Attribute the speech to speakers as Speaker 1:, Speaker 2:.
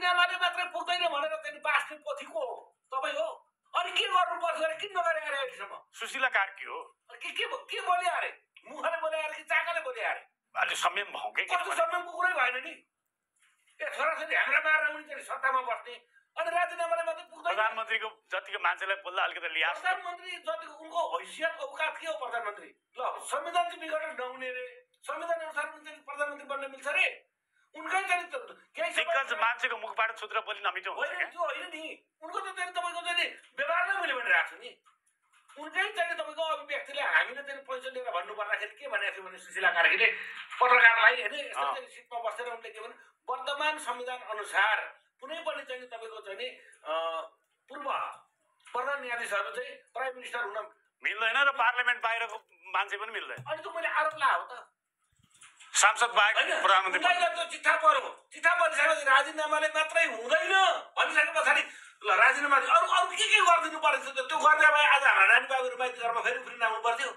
Speaker 1: राजीनामाले मात्रै पुग्दैन भनेर चाहिँ बाँच्ने पोथीको हो तपाईँ हो। अनि के गर्नुपर्छ अरे किन नगरे अरे अहिलेसम्म?
Speaker 2: सुशीला कार्की हो।
Speaker 1: के बोले अरे? मुखले बोले अरे कि चाकाले बोले अरे?
Speaker 2: अलि संयम भौँके
Speaker 1: कस्तो संयमको कुरै भएन नि। ए छोराछोरी ह्याङ्रा मारेर उनी चाहिँ सत्तामा बस्ने अनि राजीनामाले मात्रै पुग्दैन।
Speaker 2: प्रधानमन्त्रीको जतिको मान्छेलाई बोल्दा अलिकति लियास।
Speaker 1: प्रधानमन्त्री जतिको उनको हैसियत औकात के हो प्रधानमन्त्री? ल संविधान चाहिँ बिगडेर नहुने रे, संविधान अनुसार चाहिँ प्रधानमन्त्री बन्न मिल्छ रे। उनकै चाहिँ केही
Speaker 2: दिग्गज मान्छेको मुखबाट छुत्र बोली नमिठो हुन्छ
Speaker 1: होइन त्यो होइन नि। उनको त चाहिँ तपाईँको चाहिँ व्यवहार नै मैले भनिरहेको छु नि। उनकै चाहिँ तपाईँको अभिव्यक्तिले हामीले चाहिँ पैसा लिएर भन्नु पर्दाखेरि के भनेको थियो भने सुशीला कार्कीले पत्रकारलाई होइन यस्तो चाहिँ सिटमा बसेर उनले के भने वर्तमान संविधान अनुसार कुनै पनि चाहिँ तपाईँको चाहिँ पूर्व प्रधान न्यायाधीशहरू चाहिँ प्राइम मिनिस्टर हुन
Speaker 2: मिल्दैन र पार्लियामेन्ट बाहिरको मान्छे पनि मिल्दैन।
Speaker 1: अनि त मैले आरोप लगाएको त
Speaker 2: सांसद बाहेक प्रधानमन्त्री
Speaker 1: त्यो चिठा पर्यो। चिठा परिसकेपछि राजीनामाले मात्रै हुँदैन भनिसके पछाडि ल राजीनामा अरू के गरिदिनु परेछ त्यो गर्ने भए आज हाम्रा नानी बाबुहरू बाहिर घरमा फेरि उफ्रिन आउनु पर्थ्यो।